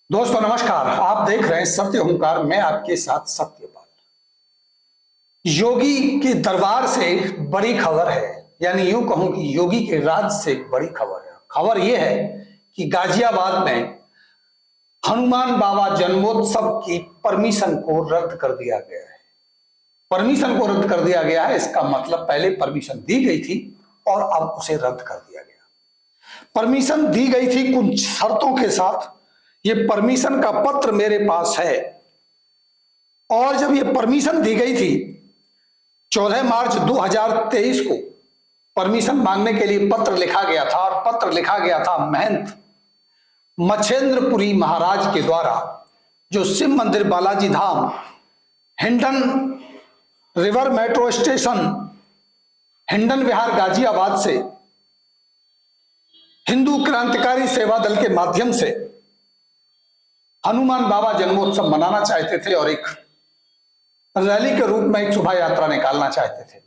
दोस्तों नमस्कार। आप देख रहे हैं सत्य ओंकार। मैं आपके साथ सत्यपाल। योगी के दरबार से बड़ी खबर है, यानी यूं कहूं कि योगी के राज से बड़ी खबर है। खबर यह है कि गाजियाबाद में हनुमान बाबा जन्मोत्सव की परमिशन को रद्द कर दिया गया है। परमिशन को रद्द कर दिया गया है, इसका मतलब पहले परमिशन दी गई थी और अब उसे रद्द कर दिया गया। परमिशन दी गई थी कुछ शर्तों के साथ। ये परमिशन का पत्र मेरे पास है, और जब ये परमिशन दी गई थी 14 मार्च 2023 को परमिशन मांगने के लिए पत्र लिखा गया था, और पत्र लिखा गया था महंत मच्छेंद्रपुरी महाराज के द्वारा, जो Shiv Mandir Balaji Dham Hindon river metro station Hindon Vihar Ghaziabad से हिंदू क्रांतिकारी सेवा दल के माध्यम से हनुमान बाबा जन्मोत्सव मनाना चाहते थे और एक रैली के रूप में एक शोभा यात्रा निकालना चाहते थे।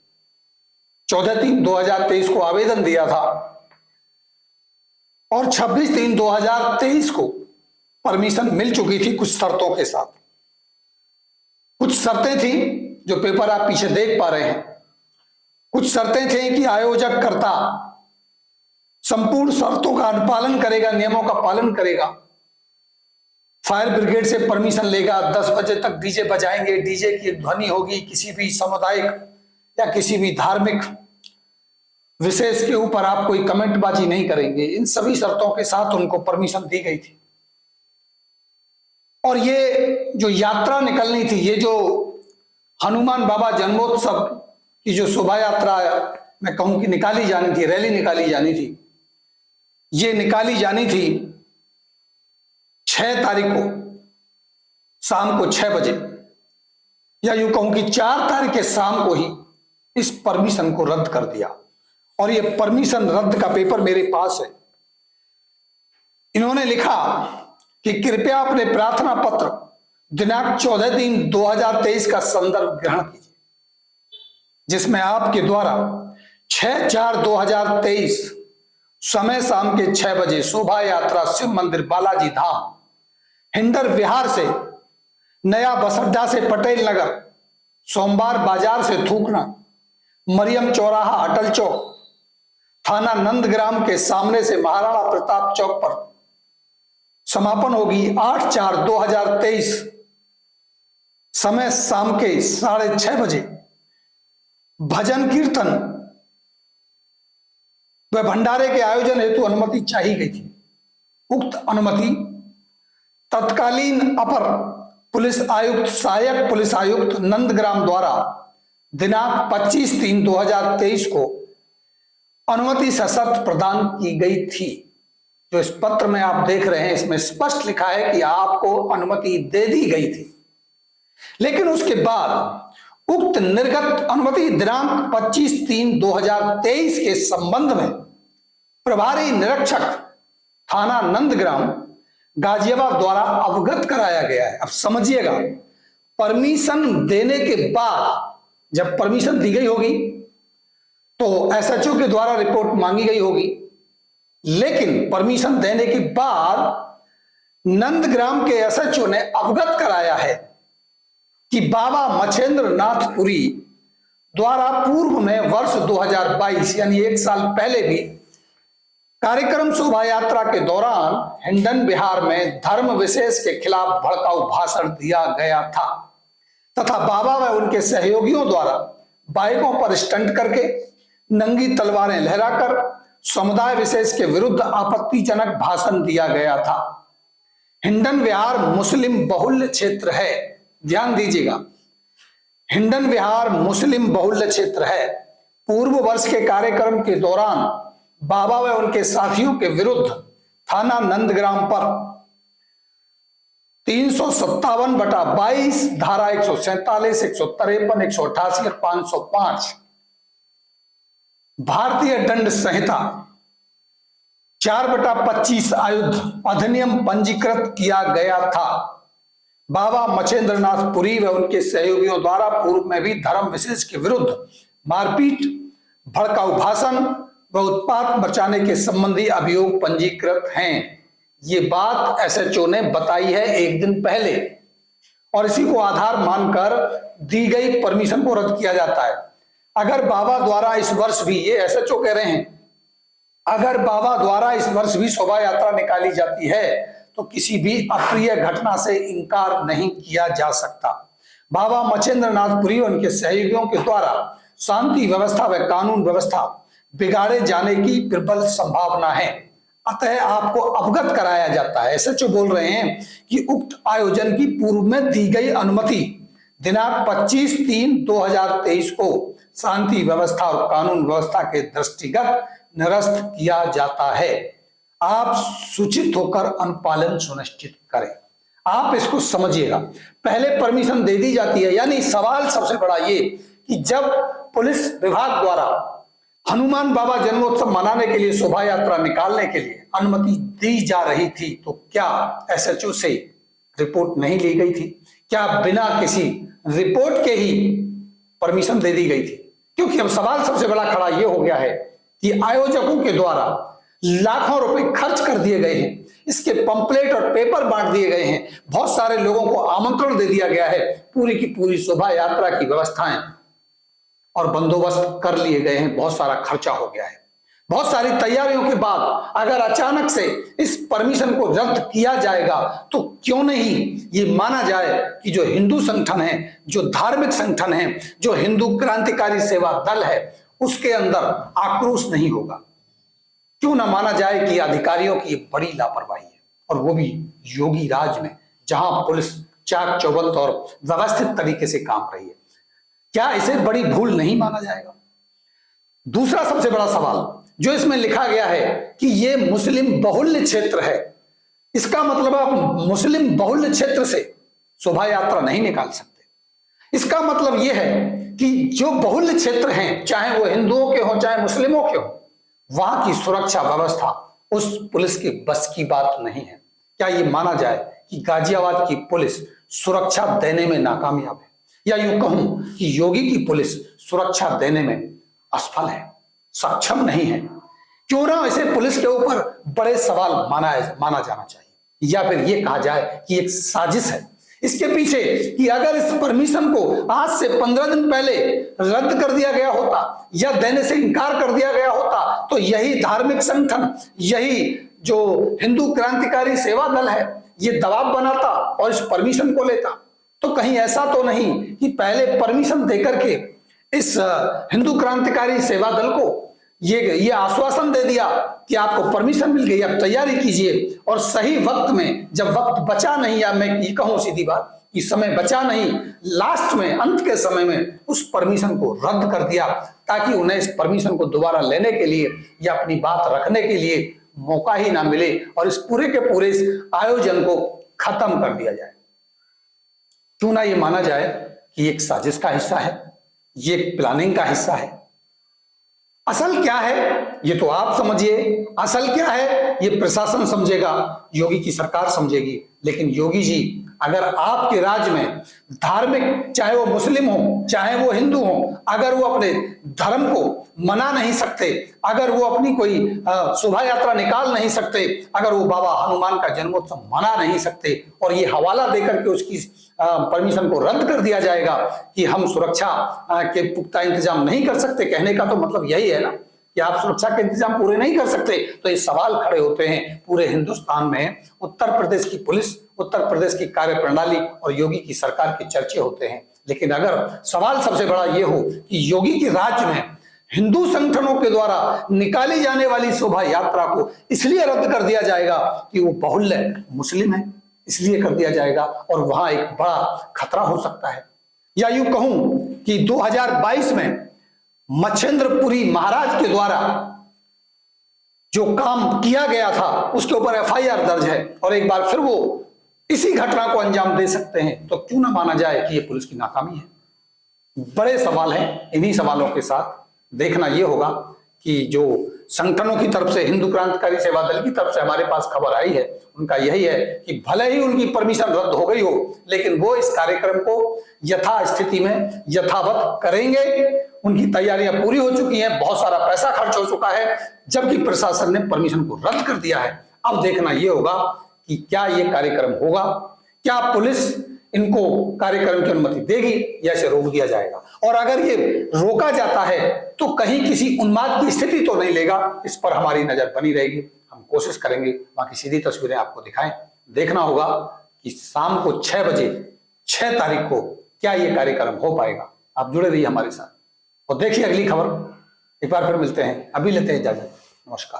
14/3/2023 को आवेदन दिया था और 26/3/2023 को परमिशन मिल चुकी थी कुछ शर्तों के साथ। कुछ शर्तें थी जो पेपर आप पीछे देख पा रहे हैं। कुछ शर्तें थी कि आयोजक कर्ता संपूर्ण शर्तों का अनुपालन करेगा, नियमों का पालन करेगा, फायर ब्रिगेड से परमिशन लेगा, 10 बजे तक डीजे बजाएंगे, डीजे की ध्वनि होगी, किसी भी सामुदायिक या किसी भी धार्मिक विशेष के ऊपर आप कोई कमेंटबाजी नहीं करेंगे। इन सभी शर्तों के साथ उनको परमिशन दी गई थी। और ये जो यात्रा निकलनी थी, ये जो हनुमान बाबा जन्मोत्सव की जो शोभा यात्रा मैं कहूं कि निकाली जानी थी, रैली निकाली जानी थी, ये निकाली जानी थी 6 तारीख को शाम को 6 बजे, या यूं कहूं कि 4 तारीख के शाम को ही इस परमिशन को रद्द कर दिया। और ये परमिशन रद्द का पेपर मेरे पास है। इन्होंने लिखा कि कृपया अपने प्रार्थना पत्र दिनांक 14/3/2023 का संदर्भ ग्रहण कीजिए, जिसमें आपके द्वारा 6/4/2023 समय शाम के 6 बजे शोभा यात्रा शिव मंदिर बालाजी धाम हिंडर विहार से नया बस अड्डा से पटेल नगर, सोमवार बाजार से थूकना, मरियम चौराहा अटल चौक, थाना नंदग्राम के सामने से महाराणा प्रताप चौक पर समापन होगी। 8/4/2023 समय शाम के 6:30 बजे भजन कीर्तन व भंडारे के आयोजन हेतु अनुमति चाहिए गई थी। उक्त अनुमति तत्कालीन अपर पुलिस आयुक्त सहायक पुलिस आयुक्त नंदग्राम द्वारा दिनांक 25/3/2023 को अनुमति सशर्त प्रदान की गई थी। जो इस पत्र में आप देख रहे हैं, इसमें स्पष्ट लिखा है कि आपको अनुमति दे दी गई थी। लेकिन उसके बाद उक्त निर्गत अनुमति दिनांक 25/3/2023 के संबंध में प्रभारी निरीक्षक थाना नंदग्राम गाजियाबाद द्वारा अवगत कराया गया है। अब समझिएगा, परमिशन देने के बाद जब परमिशन दी गई होगी तो एसएचओ के द्वारा रिपोर्ट मांगी गई होगी, लेकिन परमिशन देने के बाद नंदग्राम के एसएचओ ने अवगत कराया है कि बाबा मच्छेंद्र नाथ पुरी द्वारा पूर्व में वर्ष 2022 यानी 1 साल पहले भी कार्यक्रम शोभा यात्रा के दौरान हिंडन बिहार में धर्म विशेष के खिलाफ भड़काऊ भाषण दिया गया था, तथा बाबा व उनके सहयोगियों द्वारा बाइकों पर स्टंट करके नंगी तलवारें लहराकर समुदाय विशेष के विरुद्ध आपत्तिजनक भाषण दिया गया था। हिंडन विहार मुस्लिम बहुल्य क्षेत्र है, ध्यान दीजिएगा, हिंडन विहार मुस्लिम बहुल्य क्षेत्र है। पूर्व वर्ष के कार्यक्रम के दौरान बाबा व उनके साथियों के विरुद्ध थाना नंदग्राम पर 357/22 धारा 147, 153, 188 और 505 भारतीय दंड संहिता 4/25 आयुध अधिनियम पंजीकृत किया गया था। बाबा मच्छेंद्रनाथ पुरी व उनके सहयोगियों द्वारा पूर्व में भी धर्म विशेष के विरुद्ध मारपीट, भड़काऊ भाषण व उत्पात मचाने के संबंधी अभियोग पंजीकृत हैं। ये बात एसएचओ ने बताई है एक दिन पहले, और इसी को आधार मानकर दी गई परमिशन को रद्द किया जाता है। अगर बाबा द्वारा इस वर्ष भी, ये एसएचओ कह रहे हैं, अगर बाबा द्वारा इस वर्ष भी शोभा यात्रा निकाली जाती है तो किसी भी अप्रिय घटना से इनकार नहीं किया जा सकता। बाबा मच्छिंद्र नाथ पुरी और उनके सहयोगियों के द्वारा शांति व्यवस्था व कानून व्यवस्था बिगाड़े जाने की प्रबल संभावना है, अतः आपको अवगत कराया जाता है। एसएचओ बोल रहे हैं कि उक्त आयोजन की पूर्व में दी गई अनुमति दिनांक 25/3/2023 को शांति व्यवस्था और कानून व्यवस्था के दृष्टिगत निरस्त किया जाता है। आप सूचित होकर अनुपालन सुनिश्चित करें। आप इसको समझिएगा, पहले परमिशन दे दी जाती है, यानी सवाल सबसे बड़ा ये कि जब पुलिस विभाग द्वारा हनुमान बाबा जन्मोत्सव मनाने के लिए, शोभा यात्रा निकालने के लिए अनुमति दी जा रही थी, तो क्या एसएचओ से रिपोर्ट नहीं ली गई थी? क्या बिना किसी रिपोर्ट के ही परमिशन दे दी गई थी? क्योंकि अब सवाल सबसे बड़ा खड़ा यह हो गया है कि आयोजकों के द्वारा लाखों रुपए खर्च कर दिए गए हैं, इसके पंपलेट और पेपर बांट दिए गए हैं, बहुत सारे लोगों को आमंत्रण दे दिया गया है, पूरी की पूरी शोभा यात्रा की व्यवस्थाएं और बंदोबस्त कर लिए गए हैं, बहुत सारा खर्चा हो गया है। बहुत सारी तैयारियों के बाद अगर अचानक से इस परमिशन को रद्द किया जाएगा तो क्यों नहीं ये माना जाए कि जो हिंदू संगठन है, जो धार्मिक संगठन है, जो हिंदू क्रांतिकारी सेवा दल है, उसके अंदर आक्रोश नहीं होगा? क्यों ना माना जाए कि अधिकारियों की बड़ी लापरवाही है, और वो भी योगी राज में, जहां पुलिस चाक चौबंद और व्यवस्थित तरीके से काम रही है। क्या इसे बड़ी भूल नहीं माना जाएगा? दूसरा सबसे बड़ा सवाल जो इसमें लिखा गया है कि ये मुस्लिम बहुल्य क्षेत्र है, इसका मतलब आप मुस्लिम बहुल्य क्षेत्र से शोभा यात्रा नहीं निकाल सकते। इसका मतलब यह है कि जो बहुल्य क्षेत्र हैं, चाहे वो हिंदुओं के हों चाहे मुस्लिमों के हों, वहां की सुरक्षा व्यवस्था उस पुलिस के बस की बात नहीं है। क्या ये माना जाए कि गाजियाबाद की पुलिस सुरक्षा देने में नाकामयाब है, या यूं कहूं कि योगी की पुलिस सुरक्षा देने में असफल है, सक्षम नहीं है? क्यों ना इसे पुलिस के ऊपर बड़े सवाल माना जाना चाहिए, या फिर यह कहा जाए कि एक साजिश है इसके पीछे, कि अगर इस परमिशन को आज से 15 दिन पहले रद्द कर दिया गया होता या देने से इनकार कर दिया गया होता तो यही धार्मिक संगठन, यही जो हिंदू क्रांतिकारी सेवा दल है, ये दबाव बनाता और इस परमिशन को लेता। तो कहीं ऐसा तो नहीं कि पहले परमिशन देकर के इस हिंदू क्रांतिकारी सेवा दल को ये आश्वासन दे दिया कि आपको परमिशन मिल गई, आप तैयारी कीजिए, और सही वक्त में जब वक्त बचा नहीं, या मैं ये कहूं सीधी बात कि समय बचा नहीं, लास्ट में, अंत के समय में उस परमिशन को रद्द कर दिया, ताकि उन्हें इस परमिशन को दोबारा लेने के लिए या अपनी बात रखने के लिए मौका ही ना मिले, और इस पूरे के पूरे इस आयोजन को खत्म कर दिया जाए। क्यों ना ये माना जाए कि एक साजिश का हिस्सा है, ये प्लानिंग का हिस्सा है। असल क्या है ये तो आप समझिए, असल क्या है ये प्रशासन समझेगा, योगी की सरकार समझेगी। लेकिन योगी जी, अगर आपके राज्य में धार्मिक, चाहे वो मुस्लिम हो चाहे वो हिंदू हो, अगर वो अपने धर्म को मना नहीं सकते, अगर वो अपनी कोई शोभा यात्रा निकाल नहीं सकते, अगर वो बाबा हनुमान का जन्मोत्सव मना नहीं सकते, और ये हवाला देकर के उसकी परमिशन को रद्द कर दिया जाएगा कि हम सुरक्षा के पुख्ता इंतजाम नहीं कर सकते, कहने का तो मतलब यही है ना कि आप सुरक्षा के इंतजाम पूरे नहीं कर सकते। तो ये सवाल खड़े होते हैं पूरे हिंदुस्तान में। उत्तर प्रदेश की पुलिस, उत्तर प्रदेश की कार्य प्रणाली और योगी की सरकार के चर्चे होते हैं। लेकिन अगर सवाल सबसे बड़ा ये हो कि योगी के राज्य में हिंदू संगठनों के द्वारा निकाली जाने वाली शोभा यात्रा को इसलिए रद्द कर दिया जाएगा कि वो बहुल्य मुस्लिम है, इसलिए कर दिया जाएगा, और वहां एक बड़ा खतरा हो सकता है। या यूं कहूं कि 2022 में मच्छिंद्रपुरी महाराज के द्वारा जो काम किया गया था उसके ऊपर एफआईआर दर्ज है, और एक बार फिर वो इसी घटना को अंजाम दे सकते हैं। तो क्यों ना माना जाए कि ये पुलिस की नाकामी है? बड़े सवाल हैं। इन्हीं सवालों के साथ देखना यह होगा कि जो संगठनों की तरफ से, हिंदू क्रांतिकारी सेवा दल की तरफ से हमारे पास खबर आई है, उनका यही है कि भले ही उनकी परमिशन रद्द हो गई हो, लेकिन वो इस कार्यक्रम को यथास्थिति में यथावत करेंगे। उनकी तैयारियां पूरी हो चुकी हैं, बहुत सारा पैसा खर्च हो चुका है, जबकि प्रशासन ने परमिशन को रद्द कर दिया है। अब देखना यह होगा कि क्या यह कार्यक्रम होगा, क्या पुलिस इनको कार्यक्रम की अनुमति देगी या इसे रोक दिया जाएगा। और अगर ये रोका जाता है तो कहीं किसी उन्माद की स्थिति तो नहीं लेगा, इस पर हमारी नजर बनी रहेगी। हम कोशिश करेंगे वहां की सीधी तस्वीरें आपको दिखाएं। देखना होगा कि शाम को 6 बजे 6 तारीख को क्या ये कार्यक्रम हो पाएगा। आप जुड़े रहिए हमारे साथ और देखिए अगली खबर। एक बार फिर मिलते हैं, अभी लेते हैं इजाजत, नमस्कार।